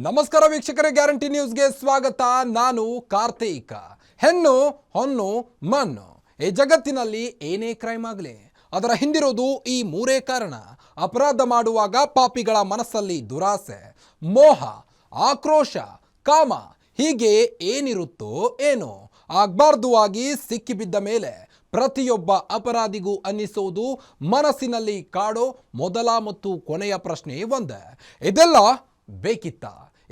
ನಮಸ್ಕಾರ ವೀಕ್ಷಕರೇ, ಗ್ಯಾರಂಟಿ ನ್ಯೂಸ್ಗೆ ಸ್ವಾಗತ. ನಾನು ಕಾರ್ತಿಕ್. ಹೆಣ್ಣು ಹೊನ್ನು ಮಣ್ಣು, ಈ ಜಗತ್ತಿನಲ್ಲಿ ಏನೇ ಕ್ರೈಮ್ ಆಗಲಿ ಅದರ ಹಿಂದಿರೋದು ಈ ಮೂರೇ ಕಾರಣ. ಅಪರಾಧ ಮಾಡುವಾಗ ಪಾಪಿಗಳ ಮನಸ್ಸಲ್ಲಿ ದುರಾಸೆ, ಮೋಹ, ಆಕ್ರೋಶ, ಕಾಮ, ಹೀಗೆ ಏನಿರುತ್ತೋ ಏನೋ. ಆಗಬಾರ್ದು ಆಗಿ ಸಿಕ್ಕಿಬಿದ್ದ ಮೇಲೆ ಪ್ರತಿಯೊಬ್ಬ ಅಪರಾಧಿಗೂ ಅನ್ನಿಸೋದು ಮನಸ್ಸಿನಲ್ಲಿ ಕಾಡೋ ಮೊದಲ ಮತ್ತು ಕೊನೆಯ ಪ್ರಶ್ನೆ ಒಂದೇ, ಇದೆಲ್ಲ ಬೇಕಿತ್ತ?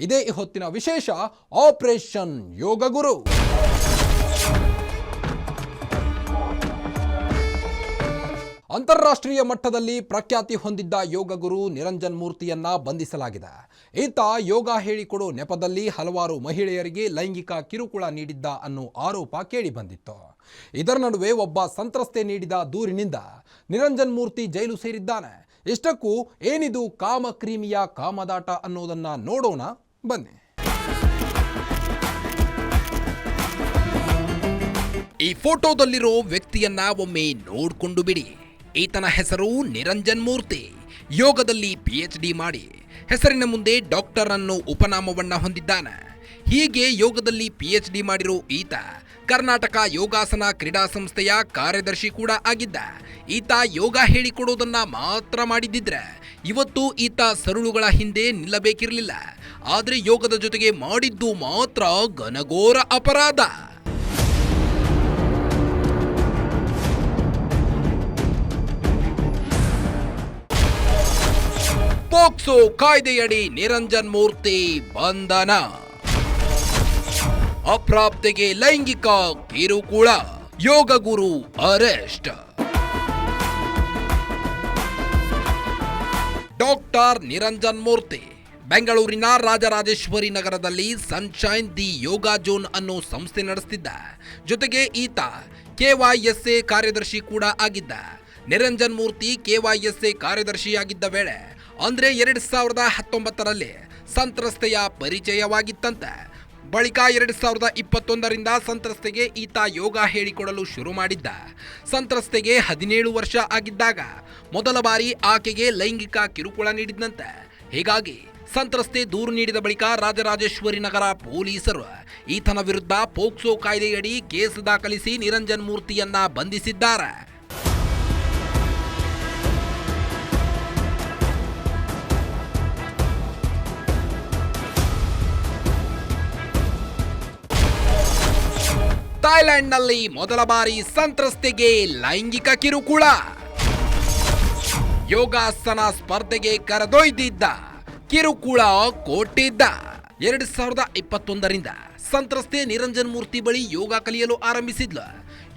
ಇದೇ ಹೊತ್ತಿನ ವಿಶೇಷ ಆಪರೇಷನ್ ಯೋಗ ಗುರು. ಅಂತಾರಾಷ್ಟ್ರೀಯ ಮಟ್ಟದಲ್ಲಿ ಪ್ರಖ್ಯಾತಿ ಹೊಂದಿದ್ದ ಯೋಗ ಗುರು ನಿರಂಜನ್ ಮೂರ್ತಿಯನ್ನ ಬಂಧಿಸಲಾಗಿದೆ. ಈತ ಯೋಗ ಹೇಳಿಕೊಡೋ ನೆಪದಲ್ಲಿ ಹಲವಾರು ಮಹಿಳೆಯರಿಗೆ ಲೈಂಗಿಕ ಕಿರುಕುಳ ನೀಡಿದ್ದ ಅನ್ನೋ ಆರೋಪ ಕೇಳಿ ಬಂದಿತ್ತು. ಇದರ ನಡುವೆ ಒಬ್ಬ ಸಂತ್ರಸ್ತೆ ನೀಡಿದ ದೂರಿನಿಂದ ನಿರಂಜನ್ ಮೂರ್ತಿ ಜೈಲು ಸೇರಿದ್ದಾನೆ. ಇಷ್ಟಕ್ಕೂ ಏನಿದು ಕಾಮಕ್ರೀಮಿಯ ಕಾಮದಾಟ ಅನ್ನೋದನ್ನ ನೋಡೋಣ ಬನ್ನಿ. ಈ ಫೋಟೋದಲ್ಲಿರೋ ವ್ಯಕ್ತಿಯನ್ನ ಒಮ್ಮೆ ನೋಡ್ಕೊಂಡು ಬಿಡಿ. ಈತನ ಹೆಸರು ನಿರಂಜನ್ ಮೂರ್ತಿ. ಯೋಗದಲ್ಲಿ PhD ಮಾಡಿ ಹೆಸರಿನ ಮುಂದೆ ಡಾಕ್ಟರ್ ಅನ್ನೋ ಉಪನಾಮವನ್ನ ಹೊಂದಿದ್ದಾನೆ. ಹೀಗೆ ಯೋಗದಲ್ಲಿ PhD ಮಾಡಿರೋ ಈತ ಕರ್ನಾಟಕ ಯೋಗಾಸನ ಕ್ರೀಡಾ ಸಂಸ್ಥೆಯ ಕಾರ್ಯದರ್ಶಿ ಕೂಡ ಆಗಿದ್ದ. ಈತ ಯೋಗ ಹೇಳಿಕೊಡೋದನ್ನ ಮಾತ್ರ ಮಾಡಿದ್ದಿದ್ರೆ ಇವತ್ತು ಈತ ಸರುಳುಗಳ ಹಿಂದೆ ನಿಲ್ಲಬೇಕಿರಲಿಲ್ಲ. ಆದ್ರೆ ಯೋಗದ ಜೊತೆಗೆ ಮಾಡಿದ್ದು ಮಾತ್ರ ಘನಘೋರ ಅಪರಾಧ. ಪೋಕ್ಸೋ ಕಾಯ್ದೆಯಡಿ ನಿರಂಜನ್ ಮೂರ್ತಿ ಬಂಧನ. ಅಪ್ರಾಪ್ತೆಗೆ ಲೈಂಗಿಕ ಕಿರುಕುಳ, ಯೋಗ ಗುರು ಅರೆಸ್ಟ್. ಡಾಕ್ಟರ್ ನಿರಂಜನ್ ಮೂರ್ತಿ ಬೆಂಗಳೂರಿನ ರಾಜರಾಜೇಶ್ವರಿ ನಗರದಲ್ಲಿ ಸನ್ಶೈನ್ ದಿ ಯೋಗ ಝೋನ್ ಅನ್ನೋ ಸಂಸ್ಥೆ ನಡೆಸುತ್ತಿದ್ದ. ಜೊತೆಗೆ ಈತ KYSA ಕಾರ್ಯದರ್ಶಿ ಕೂಡ ಆಗಿದ್ದ. ನಿರಂಜನ್ ಮೂರ್ತಿ KYSA ಕಾರ್ಯದರ್ಶಿಯಾಗಿದ್ದ ವೇಳೆ ಅಂದ್ರೆ 2019ರಲ್ಲಿ ಸಂತ್ರಸ್ತೆಯ ಪರಿಚಯವಾಗಿತ್ತಂತೆ. ಬಳಿಕ 2021ರಿಂದ ಸಂತ್ರಸ್ತೆಗೆ ಈತ ಯೋಗ ಹೇಳಿಕೊಡಲು ಶುರು ಮಾಡಿದ್ದ. ಸಂತ್ರಸ್ತೆಗೆ 17 ವರ್ಷ ಆಗಿದ್ದಾಗ ಮೊದಲ ಬಾರಿ ಆಕೆಗೆ ಲೈಂಗಿಕ ಕಿರುಕುಳ ನೀಡಿದ್ದಂತೆ. ಹೀಗಾಗಿ ಸಂತ್ರಸ್ತೆ ದೂರು ನೀಡಿದ ಬಳಿಕ ರಾಜರಾಜೇಶ್ವರಿ ನಗರ ಪೊಲೀಸರು ಈತನ ವಿರುದ್ಧ ಪೋಕ್ಸೋ ಕಾಯ್ದೆಯಡಿ ಕೇಸ್ ದಾಖಲಿಸಿ ನಿರಂಜನ್ ಮೂರ್ತಿಯನ್ನ ಬಂಧಿಸಿದ್ದಾರೆ. ಥೈಲ್ಯಾಂಡ್ನಲ್ಲಿ ಮೊದಲ ಬಾರಿ ಸಂತ್ರಸ್ತೆಗೆ ಲೈಂಗಿಕ ಕಿರುಕುಳ. ಯೋಗಾಸನ ಸ್ಪರ್ಧೆಗೆ ಕರೆದೊಯ್ದಿದ್ದ, ಕಿರುಕುಳ ಕೊಟ್ಟಿದ್ದ. 2021ರಿಂದ ಸಂತ್ರಸ್ತೆ ನಿರಂಜನ್ ಮೂರ್ತಿ ಬಳಿ ಯೋಗ ಕಲಿಯಲು ಆರಂಭಿಸಿದ್ಲು.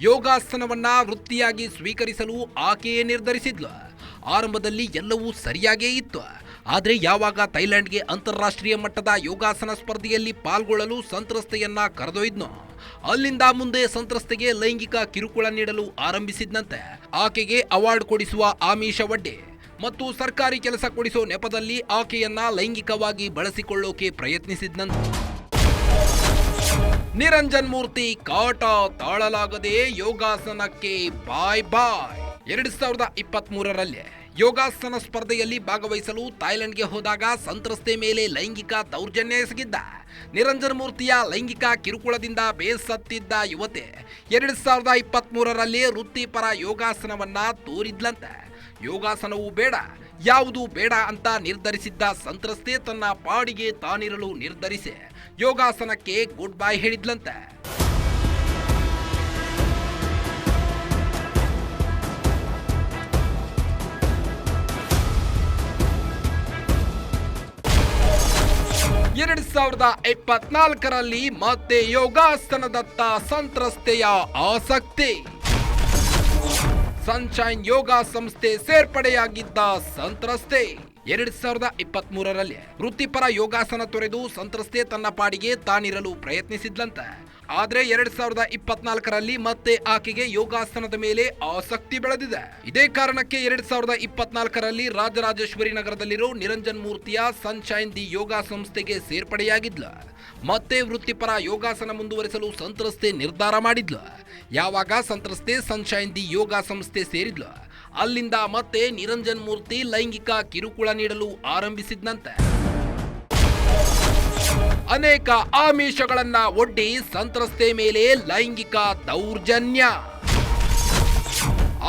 ಯೋಗಾಸನವನ್ನ ವೃತ್ತಿಯಾಗಿ ಸ್ವೀಕರಿಸಲು ಆಕೆಯೇ ನಿರ್ಧರಿಸಿದ್ಲು. ಆರಂಭದಲ್ಲಿ ಎಲ್ಲವೂ ಸರಿಯಾಗೇ ಇತ್ತು. ಆದರೆ ಯಾವಾಗ ಥೈಲ್ಯಾಂಡ್ಗೆ ಅಂತಾರಾಷ್ಟ್ರೀಯ ಮಟ್ಟದ ಯೋಗಾಸನ ಸ್ಪರ್ಧೆಯಲ್ಲಿ ಪಾಲ್ಗೊಳ್ಳಲು ಸಂತ್ರಸ್ತೆಯನ್ನ ಕರೆದೊಯ್ದ್ನೋ, ಅಲ್ಲಿಂದ ಮುಂದೆ ಸಂತ್ರಸ್ತೆಗೆ ಲೈಂಗಿಕ ಕಿರುಕುಳ ನೀಡಲು ಆರಂಭಿಸಿದ್ದಂತೆ. ಆಕೆಗೆ ಅವಾರ್ಡ್ ಕೊಡಿಸುವ ಆಮಿಷವಡ್ಡಿ ಮತ್ತು ಸರ್ಕಾರಿ ಕೆಲಸ ಕೊಡಿಸೋ ನೆಪದಲ್ಲಿ ಆಕೆಯನ್ನ ಲೈಂಗಿಕವಾಗಿ ಬಳಸಿಕೊಳ್ಳೋಕೆ ಪ್ರಯತ್ನಿಸಿದ್ದಂತೆ. ನಿರಂಜನ್ ಮೂರ್ತಿ ಕಾಟ ತಾಳಲಾಗದೆ ಯೋಗಾಸನಕ್ಕೆ ಬಾಯ್ ಬಾಯ್. 2023ರಲ್ಲಿ ಯೋಗಾಸನ ಸ್ಪರ್ಧೆಯಲ್ಲಿ ಭಾಗವಹಿಸಲು ಥೈಲ್ಯಾಂಡ್ಗೆ ಹೋದಾಗ ಸಂತ್ರಸ್ತೆ ಮೇಲೆ ಲೈಂಗಿಕ ದೌರ್ಜನ್ಯ ಎಸಗಿದ್ದ. ನಿರಂಜನ್ ಮೂರ್ತಿಯ ಲೈಂಗಿಕ ಕಿರುಕುಳದಿಂದ ಬೇಸತ್ತಿದ್ದ ಯುವತೆ 2023ರಲ್ಲಿ ವೃತ್ತಿಪರ ಯೋಗಾಸನವನ್ನ ತೋರಿದ್ಲಂತೆ. ಯೋಗಾಸನವೂ ಬೇಡ, ಯಾವುದೂ ಬೇಡ ಅಂತ ನಿರ್ಧರಿಸಿದ್ದ ಸಂತ್ರಸ್ತೆ ತನ್ನ ಪಾಡಿಗೆ ತಾನಿರಲು ನಿರ್ಧರಿಸಿ ಯೋಗಾಸನಕ್ಕೆ ಗುಡ್ ಬೈ ಹೇಳಿದ್ಲಂತೆ. ಎರಡು 2024ರಲ್ಲಿ ಮತ್ತೆ ಯೋಗಾಸನದತ್ತ ಸಂತ್ರಸ್ತೆಯ ಆಸಕ್ತಿ. ಸನ್ಶೈನ್ ಯೋಗ ಸಂಸ್ಥೆ ಸೇರ್ಪಡೆಯಾಗಿದ್ದ ಸಂತ್ರಸ್ತೆ 2023ರಲ್ಲಿ ವೃತ್ತಿಪರ ಯೋಗಾಸನ ತೊರೆದು ಸಂತ್ರಸ್ತೆ ತನ್ನ ಪಾಡಿಗೆ ತಾನಿರಲು ಪ್ರಯತ್ನಿಸಿದ್ಲಂತೆ. ಆದ್ರೆ 2024ರಲ್ಲಿ ಮತ್ತೆ ಆಕೆಗೆ ಯೋಗಾಸನದ ಮೇಲೆ ಆಸಕ್ತಿ ಬೆಳೆದಿದೆ. ಇದೇ ಕಾರಣಕ್ಕೆ 2024ರಲ್ಲಿ ರಾಜರಾಜೇಶ್ವರಿ ನಗರದಲ್ಲಿರೋ ನಿರಂಜನ್ ಮೂರ್ತಿಯ ಸನ್ಶೈನ್ ದಿ ಯೋಗ ಸಂಸ್ಥೆಗೆ ಸೇರ್ಪಡೆಯಾಗಿದ್ಲು. ಮತ್ತೆ ವೃತ್ತಿಪರ ಯೋಗಾಸನ ಮುಂದುವರಿಸಲು ಸಂತ್ರಸ್ತೆ ನಿರ್ಧಾರ ಮಾಡಿದ್ಲು. ಯಾವಾಗ ಸಂತ್ರಸ್ತೆ ಸನ್ಶೈನ್ ದಿ ಯೋಗ ಸಂಸ್ಥೆ ಸೇರಿದ್ಲು, ಅಲ್ಲಿಂದ ಮತ್ತೆ ನಿರಂಜನ್ ಮೂರ್ತಿ ಲೈಂಗಿಕ ಕಿರುಕುಳ ನೀಡಲು ಆರಂಭಿಸಿದ್ನಂತೆ. ಅನೇಕ ಆಮಿಷಗಳನ್ನ ಒಡ್ಡಿ ಸಂತ್ರಸ್ತೆ ಮೇಲೆ ಲೈಂಗಿಕ ದೌರ್ಜನ್ಯ.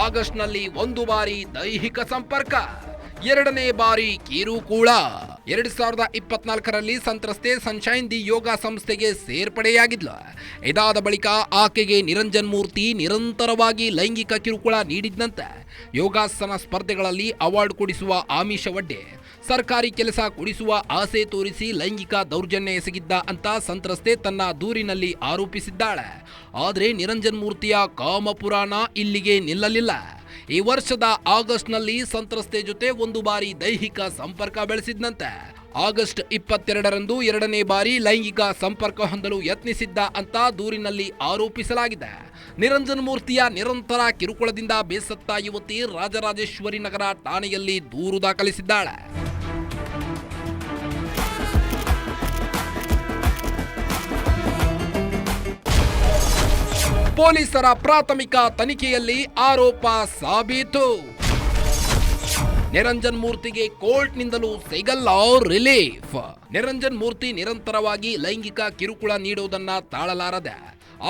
ಆಗಸ್ಟ್ನಲ್ಲಿ 1 ಬಾರಿ ದೈಹಿಕ ಸಂಪರ್ಕ, 2ನೇ ಬಾರಿ ಕಿರುಕುಳ. 2024ರಲ್ಲಿ ಸಂತ್ರಸ್ತೆ ಸನ್ಶೈನ್ ದಿ ಯೋಗ ಸಂಸ್ಥೆಗೆ ಸೇರ್ಪಡೆಯಾಗಿದ್ಲು. ಇದಾದ ಬಳಿಕ ಆಕೆಗೆ ನಿರಂಜನ್ ಮೂರ್ತಿ ನಿರಂತರವಾಗಿ ಲೈಂಗಿಕ ಕಿರುಕುಳ ನೀಡಿದ್ದಂತೆ. ಯೋಗಾಸನ ಸ್ಪರ್ಧೆಗಳಲ್ಲಿ ಅವಾರ್ಡ್ ಕೊಡಿಸುವ ಆಮಿಷವಡ್ಡೆ, ಸರ್ಕಾರಿ ಕೆಲಸ ಕೊಡಿಸುವ ಆಸೆ ತೋರಿಸಿ ಲೈಂಗಿಕ ದೌರ್ಜನ್ಯ ಎಸಗಿದ್ದ ಅಂತ ಸಂತ್ರಸ್ತೆ ತನ್ನ ದೂರಿನಲ್ಲಿ ಆರೋಪಿಸಿದ್ದಾಳೆ. ಆದರೆ ನಿರಂಜನ್ ಮೂರ್ತಿಯ ಕಾಮಪುರಾಣ ಇಲ್ಲಿಗೆ ನಿಲ್ಲಲಿಲ್ಲ. ಈ ವರ್ಷದ ಆಗಸ್ಟ್ನಲ್ಲಿ ಸಂತ್ರಸ್ತೆ ಜೊತೆ 1 ಬಾರಿ ದೈಹಿಕ ಸಂಪರ್ಕ ಬೆಳೆಸಿದ್ದಂತೆ. ಆಗಸ್ಟ್ 22ರಂದು 2ನೇ ಬಾರಿ ಲೈಂಗಿಕ ಸಂಪರ್ಕ ಹೊಂದಲು ಯತ್ನಿಸಿದ್ದ ಅಂತ ದೂರಿನಲ್ಲಿ ಆರೋಪಿಸಲಾಗಿದೆ. ನಿರಂಜನ್ ಮೂರ್ತಿಯ ನಿರಂತರ ಕಿರುಕುಳದಿಂದ ಬೇಸತ್ತ ಯುವತಿ ರಾಜರಾಜೇಶ್ವರಿ ನಗರ ಠಾಣೆಯಲ್ಲಿ ದೂರು ದಾಖಲಿಸಿದ್ದಾಳೆ. ಪೊಲೀಸರ ಪ್ರಾಥಮಿಕ ತನಿಖೆಯಲ್ಲಿ ಆರೋಪ ಸಾಬೀತು. ನಿರಂಜನ್ ಮೂರ್ತಿಗೆ ಕೋರ್ಟ್ನಿಂದಲೂ ಸಿಗಲ್ಲ ರಿಲೀಫ್. ನಿರಂಜನ್ ಮೂರ್ತಿ ನಿರಂತರವಾಗಿ ಲೈಂಗಿಕ ಕಿರುಕುಳ ನೀಡುವುದನ್ನ ತಾಳಲಾರದೆ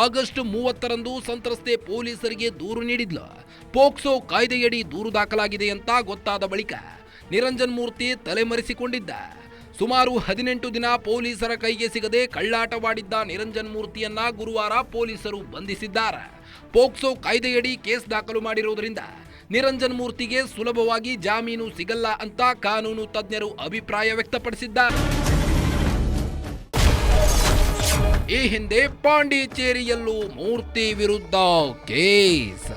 ಆಗಸ್ಟ್ 30ರಂದು ಸಂತ್ರಸ್ತೆ ಪೊಲೀಸರಿಗೆ ದೂರು ನೀಡಿದ್ಲು. ಪೋಕ್ಸೋ ಕಾಯ್ದೆಯಡಿ ದೂರು ದಾಖಲಾಗಿದೆ ಅಂತ ಗೊತ್ತಾದ ಬಳಿಕ ನಿರಂಜನ್ ಮೂರ್ತಿ ತಲೆಮರೆಸಿಕೊಂಡಿದ್ದ. ಸುಮಾರು 18 ದಿನ ಪೊಲೀಸರ ಕೈಗೆ ಸಿಗದೆ ಕಳ್ಳಾಟವಾಡಿದ್ದ ನಿರಂಜನ್ ಮೂರ್ತಿಯನ್ನ ಗುರುವಾರ ಪೊಲೀಸರು ಬಂಧಿಸಿದ್ದಾರೆ. ಪೋಕ್ಸೋ ಕಾಯ್ದೆಯಡಿ ಕೇಸ್ ದಾಖಲು ಮಾಡಿರುವುದರಿಂದ ನಿರಂಜನ್ ಮೂರ್ತಿಗೆ ಸುಲಭವಾಗಿ ಜಾಮೀನು ಸಿಗಲ್ಲ ಅಂತ ಕಾನೂನು ತಜ್ಞರು ಅಭಿಪ್ರಾಯ ವ್ಯಕ್ತಪಡಿಸಿದ್ದಾರೆ. ಈ ಹಿಂದೆ ಪಾಂಡಿಚೇರಿಯಲ್ಲೂ ಮೂರ್ತಿ ವಿರುದ್ಧ ಕೇಸ್.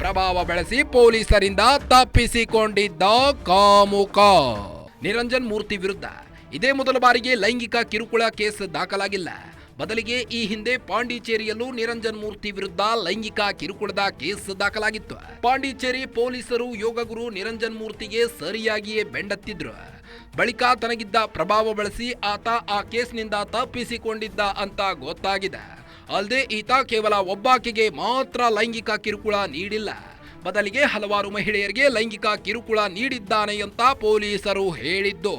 ಪ್ರಭಾವ ಬಳಸಿ ಪೊಲೀಸರಿಂದ ತಪ್ಪಿಸಿಕೊಂಡಿದ್ದ ಕಾಮುಕ. ನಿರಂಜನ್ ಮೂರ್ತಿ ವಿರುದ್ಧ ಇದೇ ಮೊದಲ ಬಾರಿಗೆ ಲೈಂಗಿಕ ಕಿರುಕುಳ ಕೇಸ್ ದಾಖಲಾಗಿಲ್ಲ. ಬದಲಿಗೆ ಈ ಹಿಂದೆ ಪಾಂಡಿಚೇರಿಯಲ್ಲೂ ನಿರಂಜನ್ ಮೂರ್ತಿ ವಿರುದ್ಧ ಲೈಂಗಿಕ ಕಿರುಕುಳದ ಕೇಸ್ ದಾಖಲಾಗಿತ್ತು. ಪಾಂಡಿಚೇರಿ ಪೊಲೀಸರು ಯೋಗಗುರು ನಿರಂಜನ್ ಮೂರ್ತಿಗೆ ಸರಿಯಾಗಿಯೇ ಬೆಂಡತ್ತಿದ್ರು. ಬಳಿಕ ತನಗಿದ್ದ ಪ್ರಭಾವ ಬಳಸಿ ಆತ ಆ ಕೇಸ್ನಿಂದ ತಪ್ಪಿಸಿಕೊಂಡಿದ್ದ ಅಂತ ಗೊತ್ತಾಗಿದೆ. ಅಲ್ಲದೆ ಈತ ಕೇವಲ ಒಬ್ಬಾಕೆಗೆ ಮಾತ್ರ ಲೈಂಗಿಕ ಕಿರುಕುಳ ನೀಡಿಲ್ಲ, ಬದಲಿಗೆ ಹಲವಾರು ಮಹಿಳೆಯರಿಗೆ ಲೈಂಗಿಕ ಕಿರುಕುಳ ನೀಡಿದ್ದಾನೆ ಅಂತ ಪೊಲೀಸರು ಹೇಳಿದ್ದು.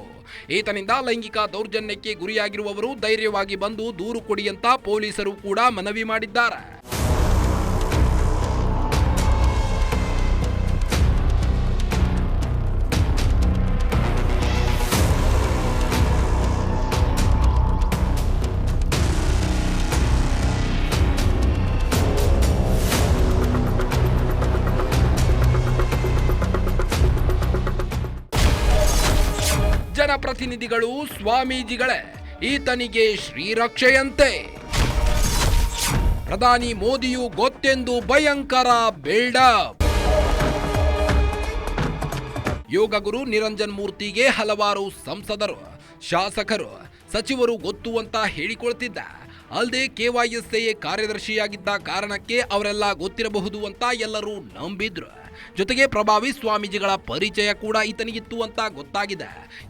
ಈತನಿಂದ ಲೈಂಗಿಕ ದೌರ್ಜನ್ಯಕ್ಕೆ ಗುರಿಯಾಗಿರುವವರು ಧೈರ್ಯವಾಗಿ ಬಂದು ದೂರು ಕೊಡಿ ಅಂತ ಪೊಲೀಸರು ಕೂಡ ಮನವಿ ಮಾಡಿದ್ದಾರೆ. ಜನಪ್ರತಿನಿಧಿಗಳು ಸ್ವಾಮೀಜಿಗಳೇ ಈತನಿಗೆ ಶ್ರೀರಕ್ಷೆಯಂತೆ. ಪ್ರಧಾನಿ ಮೋದಿಯು ಗೊತ್ತೆಂದು ಭಯಂಕರ ಬಿಲ್ಡಪ್. ಯೋಗಗುರು ನಿರಂಜನ್ ಮೂರ್ತಿಗೆ ಹಲವಾರು ಸಂಸದರು, ಶಾಸಕರು, ಸಚಿವರು ಗೊತ್ತು ಅಂತ ಹೇಳಿಕೊಳ್ತಿದ್ದ. ಅಲ್ಲದೆ KYSA ಕಾರ್ಯದರ್ಶಿಯಾಗಿದ್ದ ಕಾರಣಕ್ಕೆ ಅವರೆಲ್ಲ ಗೊತ್ತಿರಬಹುದು ಅಂತ ಎಲ್ಲರೂ ನಂಬಿದ್ರು. ಜೊತೆಗೆ ಪ್ರಭಾವಿ ಸ್ವಾಮೀಜಿಗಳ ಪರಿಚಯ ಕೂಡ ಈತನಿಗಿತ್ತು ಅಂತ ಗೊತ್ತಾಗಿದೆ.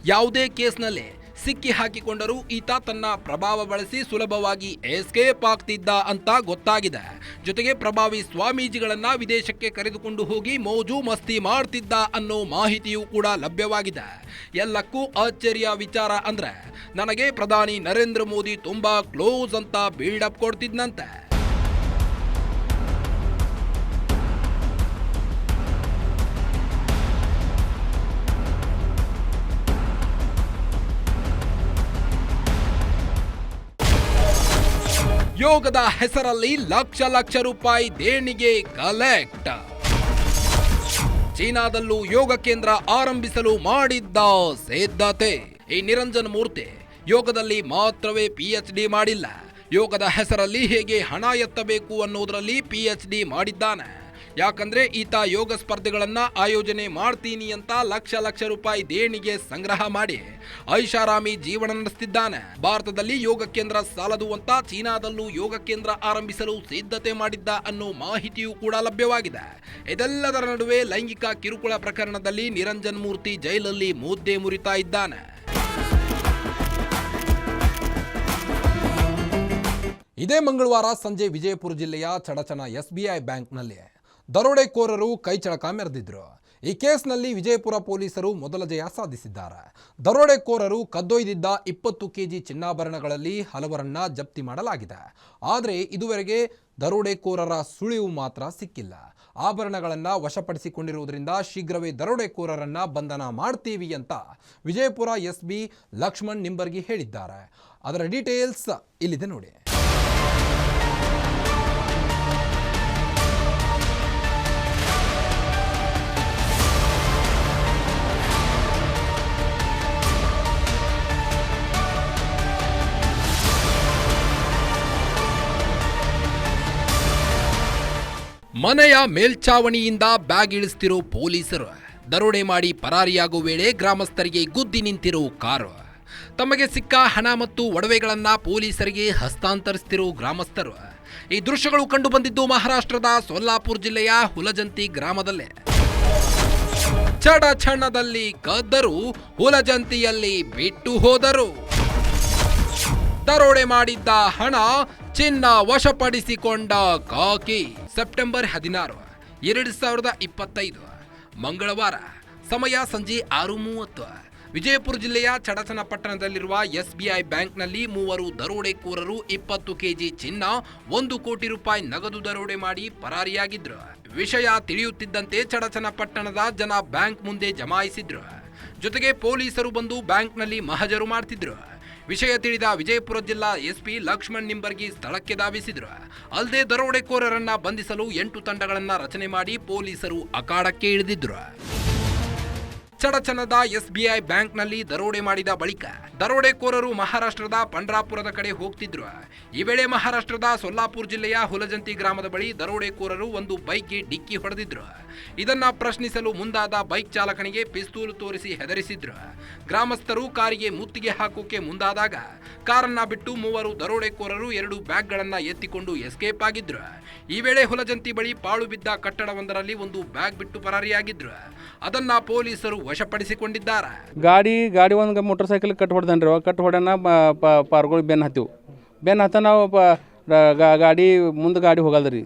ಯಾವುದೇ ಕೇಸ್ನಲ್ಲಿ ಸಿಕ್ಕಿ ಹಾಕಿಕೊಂಡರೂ ಈತ ತನ್ನ ಪ್ರಭಾವ ಬಳಸಿ ಸುಲಭವಾಗಿ ಎಸ್ಕೇಪ್ ಆಗ್ತಿದ್ದ ಅಂತ ಗೊತ್ತಾಗಿದೆ. ಜೊತೆಗೆ ಪ್ರಭಾವಿ ಸ್ವಾಮೀಜಿಗಳನ್ನ ವಿದೇಶಕ್ಕೆ ಕರೆದುಕೊಂಡು ಹೋಗಿ ಮೋಜು ಮಸ್ತಿ ಮಾಡ್ತಿದ್ದ ಅನ್ನೋ ಮಾಹಿತಿಯೂ ಕೂಡ ಲಭ್ಯವಾಗಿದೆ. ಎಲ್ಲಕ್ಕೂ ಆಶ್ಚರ್ಯ ವಿಚಾರ ಅಂದ್ರೆ ನನಗೆ ಪ್ರಧಾನಿ ನರೇಂದ್ರ ಮೋದಿ ತುಂಬಾ ಕ್ಲೋಸ್ ಅಂತ ಬಿಲ್ಡಪ್ ಕೊಡ್ತಿದ್ನಂತೆ. ಯೋಗದ ಹೆಸರಲ್ಲಿ ಲಕ್ಷ ರೂಪಾಯಿ ದೇಣಿಗೆ ಕಲೆಕ್ಟ್. ಚೀನಾದಲ್ಲೂ ಯೋಗ ಕೇಂದ್ರ ಆರಂಭಿಸಲು ಮಾಡಿದ್ದ ಸಿದ್ಧತೆ. ಈ ನಿರಂಜನ್ ಮೂರ್ತಿ ಯೋಗದಲ್ಲಿ ಮಾತ್ರವೇ PhD ಮಾಡಿಲ್ಲ, ಯೋಗದ ಹೆಸರಲ್ಲಿ ಹೇಗೆ ಹಣ ಎತ್ತಬೇಕು ಅನ್ನೋದರಲ್ಲಿ PhD ಮಾಡಿದ್ದಾನೆ. ಯಾಕಂದ್ರೆ ಈತ ಯೋಗ ಸ್ಪರ್ಧೆಗಳನ್ನ ಆಯೋಜನೆ ಮಾಡ್ತೀನಿ ಅಂತ ಲಕ್ಷ ರೂಪಾಯಿ ದೇಣಿಗೆ ಸಂಗ್ರಹ ಮಾಡಿ ಐಷಾರಾಮಿ ಜೀವನ ನಡೆಸುತ್ತಿದ್ದಾನೆ. ಭಾರತದಲ್ಲಿ ಯೋಗ ಕೇಂದ್ರ ಸಾಲದು ಅಂತ ಚೀನಾದಲ್ಲೂ ಯೋಗ ಕೇಂದ್ರ ಆರಂಭಿಸಲು ಸಿದ್ಧತೆ ಮಾಡಿದ್ದ ಅನ್ನೋ ಮಾಹಿತಿಯೂ ಕೂಡ ಲಭ್ಯವಾಗಿದೆ. ಇದೆಲ್ಲದರ ನಡುವೆ ಲೈಂಗಿಕ ಕಿರುಕುಳ ಪ್ರಕರಣದಲ್ಲಿ ನಿರಂಜನ್ ಮೂರ್ತಿ ಜೈಲಲ್ಲಿ ಮುದ್ದೆ ಮುರಿತಾ ಇದ್ದಾನೆ. ಇದೇ ಮಂಗಳವಾರ ಸಂಜೆ ವಿಜಯಪುರ ಜಿಲ್ಲೆಯ ಚಡಚಣ SBI ಬ್ಯಾಂಕ್ನಲ್ಲಿ ದರೋಡೆಕೋರರು ಕೈಚಳಕ ಮೆರೆದಿದ್ರು. ಈ ಕೇಸ್ನಲ್ಲಿ ವಿಜಯಪುರ ಪೊಲೀಸರು ಮೊದಲ ಜಯ ಸಾಧಿಸಿದ್ದಾರೆ. ದರೋಡೆಕೋರರು ಕದ್ದೊಯ್ದಿದ್ದ 20 ಕೆಜಿ ಚಿನ್ನಾಭರಣಗಳಲ್ಲಿ ಹಲವರನ್ನ ಜಪ್ತಿ ಮಾಡಲಾಗಿದೆ. ಆದರೆ ಇದುವರೆಗೆ ದರೋಡೆಕೋರರ ಸುಳಿವು ಮಾತ್ರ ಸಿಕ್ಕಿಲ್ಲ. ಆಭರಣಗಳನ್ನು ವಶಪಡಿಸಿಕೊಂಡಿರುವುದರಿಂದ ಶೀಘ್ರವೇ ದರೋಡೆಕೋರರನ್ನ ಬಂಧನ ಮಾಡ್ತೀವಿ ಅಂತ ವಿಜಯಪುರ ಎಸ್ಪಿ ಲಕ್ಷ್ಮಣ್ ನಿಂಬರ್ಗಿ ಹೇಳಿದ್ದಾರೆ. ಅದರ ಡೀಟೇಲ್ಸ್ ಇಲ್ಲಿದೆ ನೋಡಿ. ಮನೆಯ ಮೇಲ್ಛಾವಣಿಯಿಂದ ಬ್ಯಾಗ್ ಇಳಿಸ್ತಿರೋ ಪೊಲೀಸರು, ದರೋಡೆ ಮಾಡಿ ಪರಾರಿಯಾಗುವ ವೇಳೆ ಗ್ರಾಮಸ್ಥರಿಗೆ ಗುದ್ದಿ ನಿಂತಿರೋ ಕಾರು, ತಮಗೆ ಸಿಕ್ಕ ಹಣ ಮತ್ತು ಒಡವೆಗಳನ್ನು ಪೊಲೀಸರಿಗೆ ಹಸ್ತಾಂತರಿಸ್ತಿರೋ ಗ್ರಾಮಸ್ಥರು. ಈ ದೃಶ್ಯಗಳು ಕಂಡು ಬಂದಿದ್ದು ಮಹಾರಾಷ್ಟ್ರದ ಸೊಲ್ಲಾಪುರ ಜಿಲ್ಲೆಯ ಹುಲಜಂತಿ ಗ್ರಾಮದಲ್ಲೇ. ಚಡಚಣದಲ್ಲಿ ಕದ್ದರು, ಹುಲಜಂತಿಯಲ್ಲಿ ಬಿಟ್ಟು ಹೋದರು. ದರೋಡೆ ಮಾಡಿದ್ದ ಹಣ, ಚಿನ್ನ ವಶಪಡಿಸಿಕೊಂಡ ಕಾಕಿ. ಸೆಪ್ಟೆಂಬರ್ 16, 2025 ಮಂಗಳವಾರ, ಸಮಯ ಸಂಜೆ 6:30. ವಿಜಯಪುರ ಜಿಲ್ಲೆಯ ಚಡಚನಪಟ್ಟಣದಲ್ಲಿರುವ SBI ಬ್ಯಾಂಕ್ನಲ್ಲಿ ಮೂವರು ದರೋಡೆಕೋರರು 20 ಕೆಜಿ ಚಿನ್ನ, 1 ಕೋಟಿ ರೂಪಾಯಿ ನಗದು ದರೋಡೆ ಮಾಡಿ ಪರಾರಿಯಾಗಿದ್ರು. ವಿಷಯ ತಿಳಿಯುತ್ತಿದ್ದಂತೆ ಚಡಚನಪಟ್ಟಣದ ಜನ ಬ್ಯಾಂಕ್ ಮುಂದೆ ಜಮಾಯಿಸಿದ್ರು. ಜೊತೆಗೆ ಪೊಲೀಸರು ಬಂದು ಬ್ಯಾಂಕ್ನಲ್ಲಿ ಮಹಜರು ಮಾಡ್ತಿದ್ರು. ವಿಷಯ ತಿಳಿದ ವಿಜಯಪುರ ಜಿಲ್ಲಾ ಎಸ್ಪಿ ಲಕ್ಷ್ಮಣ್ ನಿಂಬರ್ಗಿ ಸ್ಥಳಕ್ಕೆ ಧಾವಿಸಿದ್ರು. ಅಲ್ಲದೆ ದರೋಡೆಕೋರರನ್ನ ಬಂಧಿಸಲು 8 ತಂಡಗಳನ್ನ ರಚನೆ ಮಾಡಿ ಪೊಲೀಸರು ಅಖಾಡಕ್ಕೆ ಇಳಿದಿದ್ರು. ಚಡಚಣದ SBI ಬ್ಯಾಂಕ್ನಲ್ಲಿ ದರೋಡೆ ಮಾಡಿದ ಬಳಿಕ ದರೋಡೆಕೋರರು ಮಹಾರಾಷ್ಟ್ರದ ಪಂಡ್ರಾಪುರದ ಕಡೆ ಹೋಗ್ತಿದ್ರು. ಈ ವೇಳೆ ಮಹಾರಾಷ್ಟ್ರದ ಸೊಲ್ಲಾಪುರ ಜಿಲ್ಲೆಯ ಹುಲಜಂತಿ ಗ್ರಾಮದ ಬಳಿ ದರೋಡೆಕೋರರು ಒಂದು ಬೈಕ್ಗೆ ಡಿಕ್ಕಿ ಹೊಡೆದಿದ್ರು. ಇದನ್ನ ಪ್ರಶ್ನಿಸಲು ಮುಂದಾದ ಬೈಕ್ ಚಾಲಕನಿಗೆ ಪಿಸ್ತೂಲು ತೋರಿಸಿ ಹೆದರಿಸಿದ್ರು. ಗ್ರಾಮಸ್ಥರು ಕಾರಿಗೆ ಮುತ್ತಿಗೆ ಹಾಕೋಕೆ ಮುಂದಾದಾಗ ಕಾರನ್ನ ಬಿಟ್ಟು ಮೂವರು ದರೋಡೆಕೋರರು 2 ಬ್ಯಾಗ್ಗಳನ್ನ ಎತ್ತಿಕೊಂಡು ಎಸ್ಕೇಪ್ ಆಗಿದ್ರು. ಈ ವೇಳೆ ಹುಲಜಂತಿ ಬಳಿ ಪಾಳು ಬಿದ್ದ ಕಟ್ಟಡವೊಂದರಲ್ಲಿ ಒಂದು ಬ್ಯಾಗ್ ಬಿಟ್ಟು ಪರಾರಿಯಾಗಿದ್ರು. ಅದನ್ನ ಪೊಲೀಸರು ವಶಪಡಿಸಿಕೊಂಡಿದ್ದಾರೆ. ಗಾಡಿ ಒಂದು ಮೋಟರ್ ಸೈಕಲ್ ಕಟ್ ಹೊಡೆದನ್ರಿ. ಕಟ್ ಹೊಡೆನ ಪಾರ್ಗಳು ಬೆನ್ನು ಹತ್ತಿವು. ಬೆನ್ನು ಹತ್ತ ನಾವು ಗಾಡಿ ಮುಂದೆ ಗಾಡಿ ಹೋಗಲ್ದ್ರಿ.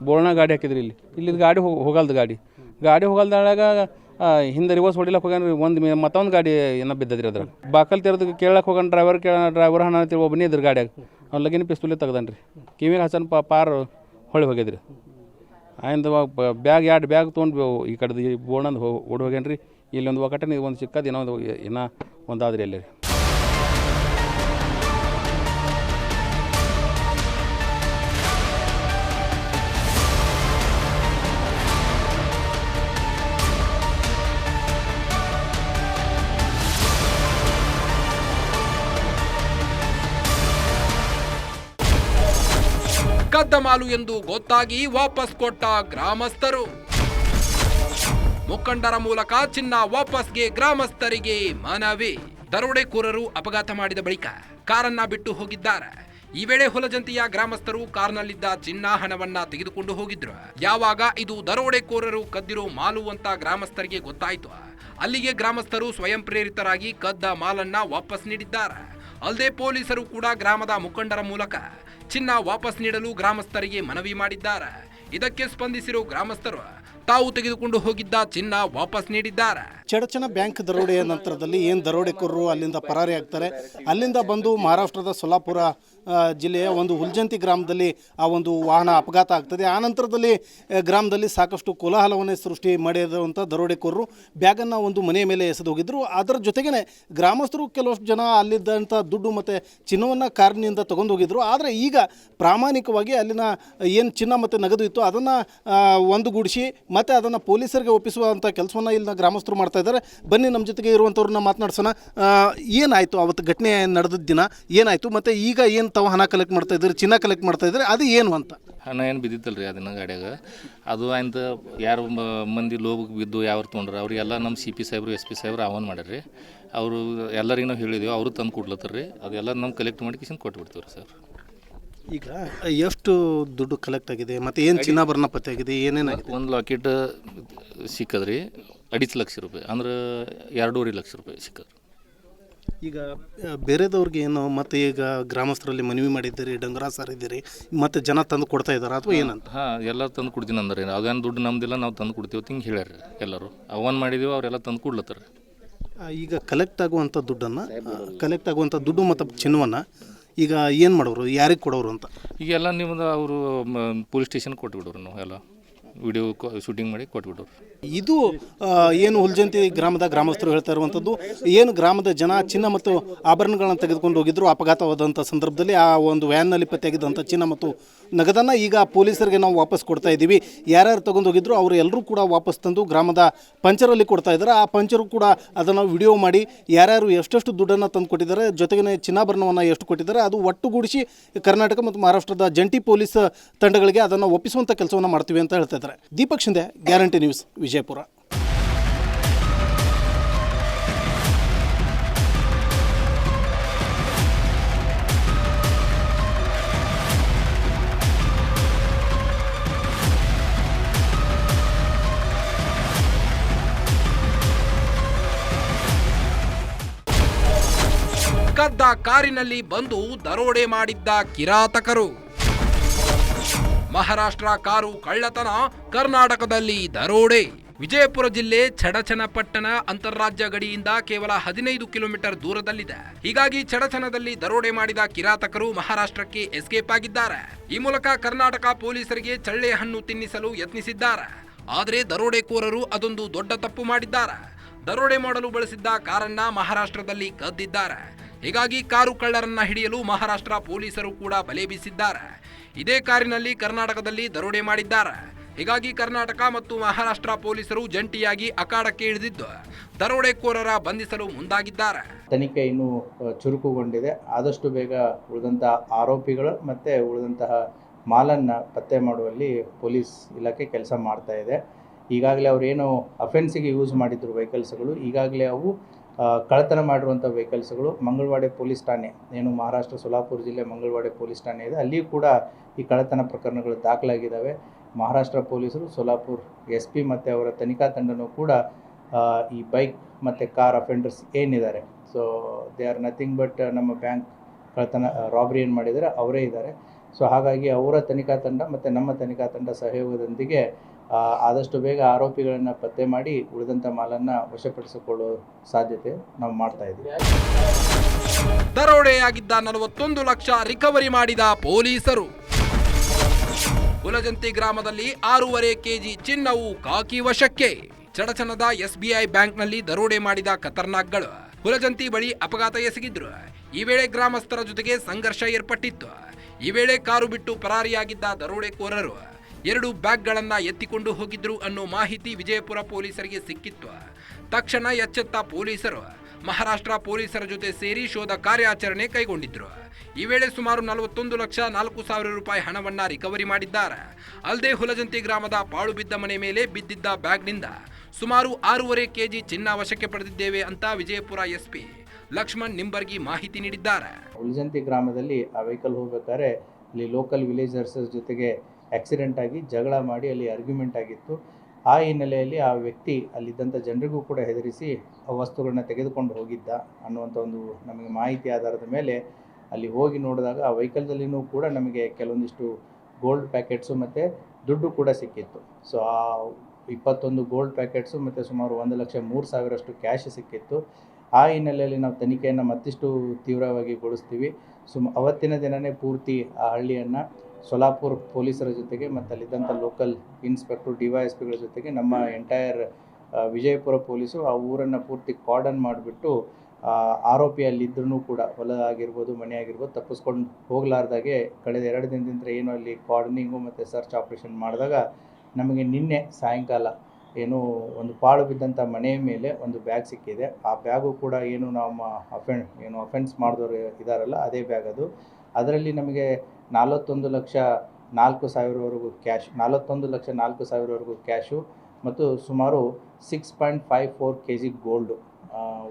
ಬೋಳ್ನ ಗಾಡಿ ಹಾಕಿದ್ರಿ. ಇಲ್ಲಿ ಗಾಡಿ ಹೋಗಲ್ದು. ಗಾಡಿ ಹೋಗಲ್ದಾಗ ಹಿಂದೆ ರಿವರ್ಸ್ ಹೊಡಿಲಕ್ಕೆ ಹೋಗ್ಯಾನ. ಮತ್ತೊಂದು ಗಾಡಿ ಏನೋ ಬಿದ್ದದ್ರಿ. ಅದ್ರ ಬಾಕಲ್ ತೆರೆದು ಕೇಳಕ್ಕೆ ಹೋಗೋಣ. ಡ್ರೈವರ್ ಹಣ ಅಂತೇಳಿ ಒಬ್ಬನೇ ಇದ್ರಿ ಗಾಡಿಯಾಗ. ಅವ್ನು ಲಗಿನ ಪಿಸ್ತೂಲಿ ತೆಗ್ದನ್ರಿ. ಕಿವಿಗೆ ಹಸನ್ ಪಾರ್ ಹೊಳಿ ಹೋಗ್ಯದ್ರಿ. ಆಯ್ತು ಬ್ಯಾಗ್ 2 ಬ್ಯಾಗ್ ತೊಗೊಂಡು ಈ ಕಡೆದು ಬೋಣಂದು ಓಡಿ ಹೋಗ್ಯಾನ್ರಿ. ಇಲ್ಲೊಂದು ಒಕ್ಕಟನ ಒಂದು ಸಿಕ್ಕದು, ಏನೋ ಒಂದಾದ್ರಿ ಅಲ್ಲಿ. ಕದ್ದ ಮಾಲು ಎಂದು ಗೊತ್ತಾಗಿ ವಾಪಸ್ ಕೊಟ್ಟ ಗ್ರಾಮಸ್ಥರು. ಮುಖಂಡರ ಮೂಲಕ ಚಿನ್ನ ವಾಪಸ್ಗೆ ಗ್ರಾಮಸ್ಥರಿಗೆ ಮನವಿ. ದರೋಡೆಕೋರರು ಅಪಘಾತ ಮಾಡಿದ ಬಳಿಕ ಕಾರನ್ನ ಬಿಟ್ಟು ಹೋಗಿದ್ದಾರೆ. ಈ ವೇಳೆ ಹುಲಜಂತಿಯ ಗ್ರಾಮಸ್ಥರು ಕಾರ್ನಲ್ಲಿದ್ದ ಚಿನ್ನ, ಹಣವನ್ನ ತೆಗೆದುಕೊಂಡು ಹೋಗಿದ್ರು. ಯಾವಾಗ ಇದು ದರೋಡೆಕೋರರು ಕದ್ದಿರೋ ಮಾಲು ಅಂತ ಗ್ರಾಮಸ್ಥರಿಗೆ ಗೊತ್ತಾಯಿತು, ಅಲ್ಲಿಗೆ ಗ್ರಾಮಸ್ಥರು ಸ್ವಯಂ ಪ್ರೇರಿತರಾಗಿ ಕದ್ದ ಮಾಲನ್ನ ವಾಪಸ್ ನೀಡಿದ್ದಾರೆ. ಅಲ್ಲದೆ ಪೊಲೀಸರು ಕೂಡ ಗ್ರಾಮದ ಮುಖಂಡರ ಮೂಲಕ ಚಿನ್ನ ವಾಪಸ್ ನೀಡಲು ಗ್ರಾಮಸ್ಥರಿಗೆ ಮನವಿ ಮಾಡಿದ್ದಾರೆ. ಇದಕ್ಕೆ ಸ್ಪಂದಿಸಿರೋ ಗ್ರಾಮಸ್ಥರು ತಾವು ತೆಗೆದುಕೊಂಡು ಹೋಗಿದ್ದ ಚಿನ್ನ ವಾಪಸ್ ನೀಡಿದ್ದಾರೆ. ಚಡಚಣ ಬ್ಯಾಂಕ್ ದರೋಡೆಯ ನಂತರದಲ್ಲಿ ಏನು ದರೋಡೆಕೋರರು ಅಲ್ಲಿಂದ ಪರಾರಿ ಆಗ್ತಾರೆ. ಅಲ್ಲಿಂದ ಬಂದು ಮಹಾರಾಷ್ಟ್ರದ ಸೊಲ್ಲಾಪುರ ಜಿಲ್ಲೆಯ ಒಂದು ಹುಲ್ಜಂತಿ ಗ್ರಾಮದಲ್ಲಿ ಆ ಒಂದು ವಾಹನ ಅಪಘಾತ ಆಗ್ತದೆ. ಆ ನಂತರದಲ್ಲಿ ಗ್ರಾಮದಲ್ಲಿ ಸಾಕಷ್ಟು ಕೋಲಾಹಲವನ್ನೇ ಸೃಷ್ಟಿ ಮಾಡಿರುವಂಥ ದರೋಡೆಕೋರರು ಬ್ಯಾಗನ್ನು ಒಂದು ಮನೆಯ ಮೇಲೆ ಎಸೆದು ಹೋಗಿದ್ದರು. ಅದರ ಜೊತೆಗೇ ಗ್ರಾಮಸ್ಥರು ಕೆಲವಷ್ಟು ಜನ ಅಲ್ಲಿದ್ದಂಥ ದುಡ್ಡು ಮತ್ತು ಚಿನ್ನವನ್ನು ಕಾರಿನಿಂದ ತಗೊಂಡು ಹೋಗಿದ್ರು. ಆದರೆ ಈಗ ಪ್ರಾಮಾಣಿಕವಾಗಿ ಅಲ್ಲಿನ ಏನು ಚಿನ್ನ ಮತ್ತು ನಗದು ಇತ್ತು ಅದನ್ನು ಒಂದುಗೂಡಿಸಿ ಮತ್ತು ಅದನ್ನು ಪೊಲೀಸರಿಗೆ ಒಪ್ಪಿಸುವಂಥ ಕೆಲಸವನ್ನು ಇಲ್ಲಿನ ಗ್ರಾಮಸ್ಥರು ಮಾಡ್ತಾ ಇದ್ದಾರೆ. ಬನ್ನಿ ನಮ್ಮ ಜೊತೆಗೆ ಇರುವಂಥವ್ರನ್ನ ಮಾತನಾಡ್ಸೋಣ. ಏನಾಯಿತು ಅವತ್ತು ಘಟನೆ ನಡೆದ ದಿನ ಏನಾಯಿತು, ಮತ್ತು ಈಗ ಏನು ತಾವು ಹಣ ಕಲೆಕ್ಟ್ ಮಾಡ್ತಾ ಇದ್ದೀರಿ, ಚಿನ್ನ ಕಲೆಕ್ಟ್ ಮಾಡ್ತಾ ಇದ್ದಾರೆ, ಅದು ಏನು ಅಂತ? ಹಣ ಏನು ಬಿದ್ದಿತ್ತಲ್ಲ ರೀ ಅದನ್ನ ಗಾಡಿಯಾಗ, ಅದು ಆಯ್ತು ಯಾರು ಮಂದಿ ಲೋಬಕ್ಕೆ ಬಿದ್ದು ಯಾರು ತೊಗೊಂಡ್ರೆ ಅವರಿಗೆಲ್ಲ ನಮ್ಮ CP ಸಾಹೇಬರು SP ಸಾಹೇಬರು ಆಹ್ವಾನ ಮಾಡ್ಯಾರ್ರಿ. ಅವರು ಎಲ್ಲರಿಗೂ ನಾವು ಹೇಳಿದೆವು, ಅವರು ತಂದು ಕೊಡ್ಲತ್ತಾರ ರೀ. ಅದೆಲ್ಲ ನಾವು ಕಲೆಕ್ಟ್ ಮಾಡಿ ಕಿಶನ್ ಕೊಟ್ಬಿಡ್ತೀವಿ ರೀ ಸರ್. ಈಗ ಎಷ್ಟು ದುಡ್ಡು ಕಲೆಕ್ಟ್ ಆಗಿದೆ ಮತ್ತು ಏನು ಚಿನ್ನಾಭರಣ ಪತ್ತೆ ಆಗಿದೆ, ಏನೇನಾಗಿದೆ? ಒಂದು ಲಾಕೆಟ್ ಸಿಕ್ಕದ್ರಿ 2.5 ಲಕ್ಷ ರೂಪಾಯಿ, ಅಂದ್ರೆ 2.5 ಲಕ್ಷ ರೂಪಾಯಿ ಸಿಕ್ಕದ್ರಿ. ಈಗ ಬೇರೆದವ್ರಿಗೆ ಏನು ಮತ್ತು ಈಗ ಗ್ರಾಮಸ್ಥರಲ್ಲಿ ಮನವಿ ಮಾಡಿದ್ದೀರಿ, ಡಂಗರ ಸಾರಿದ್ದೀರಿ, ಮತ್ತು ಜನ ತಂದು ಕೊಡ್ತಾ ಇದ್ದಾರೆ ಅಥವಾ ಏನಂತ? ಹಾಂ, ಎಲ್ಲ ತಂದು ಕೊಡ್ತೀನಿ ಅಂದ್ರೆ ಅದೇನು ದುಡ್ಡು ನಮ್ದಿಲ್ಲ, ನಾವು ತಂದು ಕೊಡ್ತೀವಿ ಹಿಂಗೆ ಹೇಳ್ಯಾರ ಎಲ್ಲರೂ. ಅವನ್ ಮಾಡಿದೀವಿ, ಅವರೆಲ್ಲ ತಂದು ಕೊಡ್ಲತ್ತಾರ. ಈಗ ಕಲೆಕ್ಟ್ ಆಗುವಂಥ ದುಡ್ಡು ಮತ್ತು ಚಿನ್ನವನ್ನು ಈಗ ಏನು ಮಾಡೋರು, ಯಾರಿಗೆ ಕೊಡೋರು ಅಂತ? ಈಗೆಲ್ಲ ನಿಮ್ಮದು ಅವರು ಪೊಲೀಸ್ ಸ್ಟೇಷನ್ ಕೊಟ್ಬಿಡೋರು, ನಾವು ಎಲ್ಲ ವಿಡಿಯೋ ಶೂಟಿಂಗ್ ಮಾಡಿ ಕೊಟ್ಬಿಡೋರು. ಇದು ಏನು ಹುಲ್ಜಂತಿ ಗ್ರಾಮದ ಗ್ರಾಮಸ್ಥರು ಹೇಳ್ತಾ ಇರುವಂಥದ್ದು, ಏನು ಗ್ರಾಮದ ಜನ ಚಿನ್ನ ಮತ್ತು ಆಭರಣಗಳನ್ನು ತೆಗೆದುಕೊಂಡು ಹೋಗಿದ್ರು. ಅಪಘಾತವಾದಂಥ ಸಂದರ್ಭದಲ್ಲಿ ಆ ಒಂದು ವ್ಯಾನ್ನಲ್ಲಿ ಪತ್ತೆಯಾಗಿದ್ದಂಥ ಚಿನ್ನ ಮತ್ತು ನಗದನ್ನು ಈಗ ಪೊಲೀಸರಿಗೆ ನಾವು ವಾಪಸ್ ಕೊಡ್ತಾ ಇದ್ದೀವಿ. ಯಾರ್ಯಾರು ತಗೊಂಡು ಹೋಗಿದ್ರು ಅವರು ಎಲ್ಲರೂ ಕೂಡ ವಾಪಸ್ ತಂದು ಗ್ರಾಮದ ಪಂಚರಲ್ಲಿ ಕೊಡ್ತಾ ಇದ್ದಾರೆ. ಆ ಪಂಚರು ಕೂಡ ಅದನ್ನು ವಿಡಿಯೋ ಮಾಡಿ ಯಾರ್ಯಾರು ಎಷ್ಟೆಷ್ಟು ದುಡ್ಡನ್ನು ತಂದು ಕೊಟ್ಟಿದ್ದಾರೆ, ಜೊತೆಗೆ ಚಿನ್ನಾಭರಣವನ್ನು ಎಷ್ಟು ಕೊಟ್ಟಿದ್ದಾರೆ, ಅದು ಒಟ್ಟುಗೂಡಿಸಿ ಕರ್ನಾಟಕ ಮತ್ತು ಮಹಾರಾಷ್ಟ್ರದ ಜಂಟಿ ಪೊಲೀಸ್ ತಂಡಗಳಿಗೆ ಅದನ್ನು ಒಪ್ಪಿಸುವಂಥ ಕೆಲಸವನ್ನು ಮಾಡ್ತೀವಿ ಅಂತ ಹೇಳ್ತಾ ಇದ್ದಾರೆ. Deepak Shinde, guarantee news, Vijayapura. ಕದ್ದ ಕಾರಿನಲ್ಲಿ ಬಂದು ದರೋಡೆ ಮಾಡಿದ್ದ ಕಿರಾತಕರು. ಮಹಾರಾಷ್ಟ್ರ ಕಾರು ಕಳ್ಳತನ, ಕರ್ನಾಟಕದಲ್ಲಿ ದರೋಡೆ. ವಿಜಯಪುರ ಜಿಲ್ಲೆ ಚಡಚನಪಟ್ಟಣ ಅಂತಾರಾಜ್ಯ ಗಡಿಯಿಂದ ಕೇವಲ 15 ಕಿಲೋಮೀಟರ್ ದೂರದಲ್ಲಿದೆ. ಹೀಗಾಗಿ ಚಡಚನದಲ್ಲಿ ದರೋಡೆ ಮಾಡಿದ ಕಿರಾತಕರು ಮಹಾರಾಷ್ಟ್ರಕ್ಕೆ ಎಸ್ಕೇಪ್ ಆಗಿದ್ದಾರೆ. ಈ ಮೂಲಕ ಕರ್ನಾಟಕ ಪೊಲೀಸರಿಗೆ ಚಳ್ಳೆ ಹಣ್ಣು ತಿನ್ನಿಸಲು ಯತ್ನಿಸಿದ್ದಾರೆ. ಆದರೆ ದರೋಡೆಕೋರರು ಅದೊಂದು ದೊಡ್ಡ ತಪ್ಪು ಮಾಡಿದ್ದಾರೆ. ದರೋಡೆ ಮಾಡಲು ಬಳಸಿದ್ದ ಕಾರನ್ನ ಮಹಾರಾಷ್ಟ್ರದಲ್ಲಿ ಕದ್ದಿದ್ದಾರೆ. ಹೀಗಾಗಿ ಕಾರು ಕಳ್ಳರನ್ನ ಹಿಡಿಯಲು ಮಹಾರಾಷ್ಟ್ರ ಪೊಲೀಸರು ಕೂಡ ಬಲೆ ಬೀಸಿದ್ದಾರೆ. ಇದೇ ಕಾರಿನಲ್ಲಿ ಕರ್ನಾಟಕದಲ್ಲಿ ದರೋಡೆ ಮಾಡಿದ್ದಾರೆ. ಹೀಗಾಗಿ ಕರ್ನಾಟಕ ಮತ್ತು ಮಹಾರಾಷ್ಟ್ರ ಪೊಲೀಸರು ಜಂಟಿಯಾಗಿ ಅಖಾಡಕ್ಕೆ ಇಳಿದಿದ್ದು ದರೋಡೆಕೋರರ ಬಂಧಿಸಲು ಮುಂದಾಗಿದ್ದಾರೆ. ತನಿಖೆ ಇನ್ನೂ ಚುರುಕುಗೊಂಡಿದೆ. ಆದಷ್ಟು ಬೇಗ ಉಳಿದಂತಹ ಆರೋಪಿಗಳು ಮತ್ತು ಉಳಿದಂತಹ ಮಾಲನ್ನು ಪತ್ತೆ ಮಾಡುವಲ್ಲಿ ಪೊಲೀಸ್ ಇಲಾಖೆ ಕೆಲಸ ಮಾಡ್ತಾ ಇದೆ. ಈಗಾಗಲೇ ಅವರೇನು ಅಫೆನ್ಸಿಗೆ ಯೂಸ್ ಮಾಡಿದ್ರು ವೆಹಿಕಲ್ಸ್ಗಳು, ಈಗಾಗಲೇ ಅವು ಕಳ್ಳತನ ಮಾಡಿರುವಂಥ ವೆಹಿಕಲ್ಸ್ಗಳು ಮಂಗಳವಾಡೆ ಪೊಲೀಸ್ ಠಾಣೆ, ಏನು ಮಹಾರಾಷ್ಟ್ರ ಸೋಲಾಪುರ ಜಿಲ್ಲೆ ಮಂಗಳವಾಡೆ ಪೊಲೀಸ್ ಠಾಣೆ ಇದೆ, ಅಲ್ಲಿಯೂ ಕೂಡ ಈ ಕಳ್ಳತನ ಪ್ರಕರಣಗಳು ದಾಖಲಾಗಿದ್ದಾವೆ. ಮಹಾರಾಷ್ಟ್ರ ಪೊಲೀಸರು ಸೋಲಾಪುರ SP ಮತ್ತು ಅವರ ತನಿಖಾ ತಂಡನೂ ಕೂಡ ಈ ಬೈಕ್ ಮತ್ತು ಕಾರ್ ಅಫೆಂಡರ್ಸ್ ಏನಿದ್ದಾರೆ, so they are nothing but ನಮ್ಮ ಬ್ಯಾಂಕ್ ಕಳ್ಳತನ ರಾಬರಿ ಏನು ಮಾಡಿದ್ದಾರೆ ಅವರೇ ಇದ್ದಾರೆ. ಸೊ ಹಾಗಾಗಿ ಅವರ ತನಿಖಾ ತಂಡ ಮತ್ತು ನಮ್ಮ ತನಿಖಾ ತಂಡ ಸಹಯೋಗದೊಂದಿಗೆ ಆದಷ್ಟು ಬೇಗ ಆರೋಪಿಗಳನ್ನು ಪತ್ತೆ ಮಾಡಿ ಉಳಿದಂಥ ಮಾಲನ್ನು ವಶಪಡಿಸಿಕೊಳ್ಳುವ ಸಾಧ್ಯತೆ ನಾವು ಮಾಡ್ತಾ ಇದ್ದೀವಿ. ದರೋಡೆಯಾಗಿದ್ದ 41 ಲಕ್ಷ ರಿಕವರಿ ಮಾಡಿದ ಪೊಲೀಸರು. ಹುಲಜಂತಿ ಗ್ರಾಮದಲ್ಲಿ 6.5 ಕೆಜಿ ಚಿನ್ನವು ಕಾಕಿ ವಶಕ್ಕೆ. ಚಡಚಣದ SBI ಬ್ಯಾಂಕ್ನಲ್ಲಿ ದರೋಡೆ ಮಾಡಿದ ಖತರ್ನಾಕ್ಗಳು ಹುಲಜಂತಿ ಬಳಿ ಅಪಘಾತ ಎಸಗಿದ್ರು. ಈ ವೇಳೆ ಗ್ರಾಮಸ್ಥರ ಜೊತೆಗೆ ಸಂಘರ್ಷ ಏರ್ಪಟ್ಟಿತ್ತು. ಈ ವೇಳೆ ಕಾರು ಬಿಟ್ಟು ಪರಾರಿಯಾಗಿದ್ದ ದರೋಡೆಕೋರರು 2 ಬ್ಯಾಗ್ಗಳನ್ನು ಎತ್ತಿಕೊಂಡು ಹೋಗಿದ್ರು ಅನ್ನೋ ಮಾಹಿತಿ ವಿಜಯಪುರ ಪೊಲೀಸರಿಗೆ ಸಿಕ್ಕಿತ್ತು. ತಕ್ಷಣ ಎಚ್ಚೆತ್ತ ಪೊಲೀಸರು ಮಹಾರಾಷ್ಟ್ರ ಪೊಲೀಸರ ಜೊತೆ ಸೇರಿ ಶೋಧ ಕಾರ್ಯಾಚರಣೆ ಕೈಗೊಂಡಿದ್ರು. ಈ ವೇಳೆ ಸುಮಾರು 41,04,000 ರೂಪಾಯಿ ಹಣವನ್ನ ರಿಕವರಿ ಮಾಡಿದ್ದಾರೆ. ಅಲ್ಲದೆ ಹುಲಜಂತಿ ಗ್ರಾಮದ ಪಾಳು ಬಿದ್ದ ಮನೆ ಮೇಲೆ ಬಿದ್ದಿದ್ದ ಬ್ಯಾಗ್ನಿಂದ ಸುಮಾರು 6.5 ಕೆಜಿ ಚಿನ್ನ ವಶಕ್ಕೆ ಪಡೆದಿದ್ದೇವೆ ಅಂತ ವಿಜಯಪುರ SP ಲಕ್ಷ್ಮಣ್ ನಿಂಬರ್ಗಿ ಮಾಹಿತಿ ನೀಡಿದ್ದಾರೆ. ಹುಲಜಂತಿ ಗ್ರಾಮದಲ್ಲಿ ಆ ವೆಹಿಕಲ್ ಹೋಗ್ಬೇಕಾದ್ರೆ ಇಲ್ಲಿ ಲೋಕಲ್ ವಿಲೇಜರ್ಸ್ ಜೊತೆಗೆ ಆಕ್ಸಿಡೆಂಟ್ ಆಗಿ ಜಗಳ ಮಾಡಿ ಅಲ್ಲಿ ಆರ್ಗ್ಯುಮೆಂಟ್ ಆಗಿತ್ತು. ಆ ಹಿನ್ನೆಲೆಯಲ್ಲಿ ಆ ವ್ಯಕ್ತಿ ಅಲ್ಲಿದ್ದಂಥ ಜನರಿಗೂ ಕೂಡ ಹೆದರಿಸಿ ಆ ವಸ್ತುಗಳನ್ನ ತೆಗೆದುಕೊಂಡು ಹೋಗಿದ್ದ ಅನ್ನುವಂಥ ಒಂದು ನಮಗೆ ಮಾಹಿತಿ ಆಧಾರದ ಮೇಲೆ ಅಲ್ಲಿ ಹೋಗಿ ನೋಡಿದಾಗ ಆ ವೆಹಿಕಲ್ದಲ್ಲಿನೂ ಕೂಡ ನಮಗೆ ಕೆಲವೊಂದಿಷ್ಟು ಗೋಲ್ಡ್ ಪ್ಯಾಕೆಟ್ಸು ಮತ್ತು ದುಡ್ಡು ಕೂಡ ಸಿಕ್ಕಿತ್ತು. ಸೊ ಆ 21 ಗೋಲ್ಡ್ ಪ್ಯಾಕೆಟ್ಸು ಮತ್ತು ಸುಮಾರು 1,03,000 ಕ್ಯಾಶ್ ಸಿಕ್ಕಿತ್ತು. ಆ ಹಿನ್ನೆಲೆಯಲ್ಲಿ ನಾವು ತನಿಖೆಯನ್ನು ಮತ್ತಿಷ್ಟು ತೀವ್ರವಾಗಿ ಗೊಳಿಸ್ತೀವಿ. ಅವತ್ತಿನ ದಿನವೇ ಪೂರ್ತಿ ಆ ಹಳ್ಳಿಯನ್ನು ಸೋಲಾಪುರ ಪೊಲೀಸರ ಜೊತೆಗೆ ಮತ್ತು ಅಲ್ಲಿದ್ದಂಥ ಲೋಕಲ್ ಇನ್ಸ್ಪೆಕ್ಟರ್ DYSPಗಳ ಜೊತೆಗೆ ನಮ್ಮ ಎಂಟೈರ್ ವಿಜಯಪುರ ಪೊಲೀಸು ಆ ಊರನ್ನು ಪೂರ್ತಿ ಕಾರ್ಡನ್ ಮಾಡಿಬಿಟ್ಟು ಆರೋಪಿ ಅಲ್ಲಿದ್ರೂ ಕೂಡ ಹೊಲ ಆಗಿರ್ಬೋದು ಮನೆ ಆಗಿರ್ಬೋದು ತಪ್ಪಿಸ್ಕೊಂಡು ಹೋಗಲಾರ್ದಾಗೆ ಕಳೆದ 2 ದಿನದಿಂದ ಏನು ಅಲ್ಲಿ ಕಾರ್ಡನಿಂಗು ಮತ್ತು ಸರ್ಚ್ ಆಪ್ರೇಷನ್ ಮಾಡಿದಾಗ ನಮಗೆ ನಿನ್ನೆ ಸಾಯಂಕಾಲ ಏನು ಒಂದು ಪಾಳು ಬಿದ್ದಂಥ ಮನೆಯ ಮೇಲೆ ಒಂದು ಬ್ಯಾಗ್ ಸಿಕ್ಕಿದೆ. ಆ ಬ್ಯಾಗು ಕೂಡ ಏನು ನಮ್ಮ ಅಫೆನ್ಸ್ ಮಾಡಿದವರು ಇದ್ದಾರಲ್ಲ ಅದೇ ಬ್ಯಾಗ್ ಅದು. ಅದರಲ್ಲಿ ನಮಗೆ 41,04,000 ಕ್ಯಾಶ್, 41,04,000 ಕ್ಯಾಶು ಮತ್ತು ಸುಮಾರು 6.54 kg ಗೋಲ್ಡು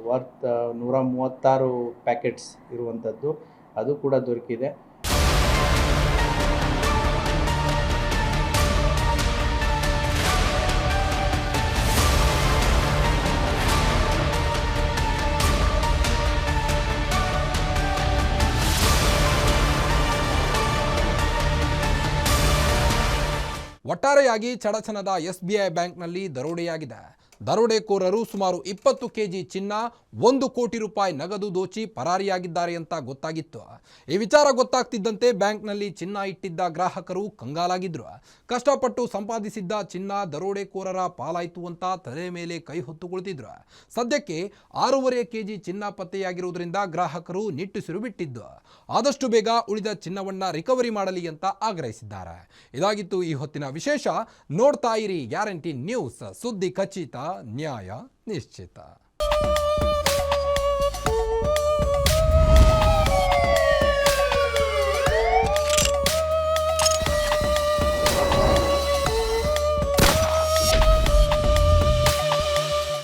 ವರ್ತ್ 136 ಪ್ಯಾಕೆಟ್ಸ್ ಇರುವಂಥದ್ದು ಅದು ಕೂಡ ದೊರಕಿದೆ. ಒಟ್ಟಾರೆಯಾಗಿ ಚಡಚಣದ SBI ಬ್ಯಾಂಕ್ನಲ್ಲಿ ದರೋಡೆಯಾಗಿದೆ. ದರೋಡೆಕೋರರು ಸುಮಾರು 20 ಕೆಜಿ ಚಿನ್ನ, 1 ಕೋಟಿ ರೂಪಾಯಿ ನಗದು ದೋಚಿ ಪರಾರಿಯಾಗಿದ್ದಾರೆ ಅಂತ ಗೊತ್ತಾಗಿತ್ತು. ಈ ವಿಚಾರ ಗೊತ್ತಾಗ್ತಿದ್ದಂತೆ ಬ್ಯಾಂಕ್ನಲ್ಲಿ ಚಿನ್ನ ಇಟ್ಟಿದ್ದ ಗ್ರಾಹಕರು ಕಂಗಾಲಾಗಿದ್ರು. ಕಷ್ಟಪಟ್ಟು ಸಂಪಾದಿಸಿದ್ದ ಚಿನ್ನ ದರೋಡೆಕೋರರ ಪಾಲಾಯಿತು ಅಂತ ತಲೆ ಮೇಲೆ ಕೈ ಹೊತ್ತು ಕುಳಿತಿದ್ರು. ಸದ್ಯಕ್ಕೆ 6.5 ಕೆಜಿ ಚಿನ್ನ ಪತ್ತೆಯಾಗಿರುವುದರಿಂದ ಗ್ರಾಹಕರು ನಿಟ್ಟುಸಿರು ಬಿಟ್ಟಿದ್ದು. ಆದಷ್ಟು ಬೇಗ ಉಳಿದ ಚಿನ್ನವನ್ನ ರಿಕವರಿ ಮಾಡಲಿ ಅಂತ ಆಗ್ರಹಿಸಿದ್ದಾರೆ. ಇದಾಗಿತ್ತು ಈ ಹೊತ್ತಿನ ವಿಶೇಷ. ನೋಡ್ತಾ ಇರಿ ಗ್ಯಾರಂಟಿ ನ್ಯೂಸ್, ಸುದ್ದಿ ಖಚಿತ, ನ್ಯಾಯ ನಿಶ್ಚಿತ.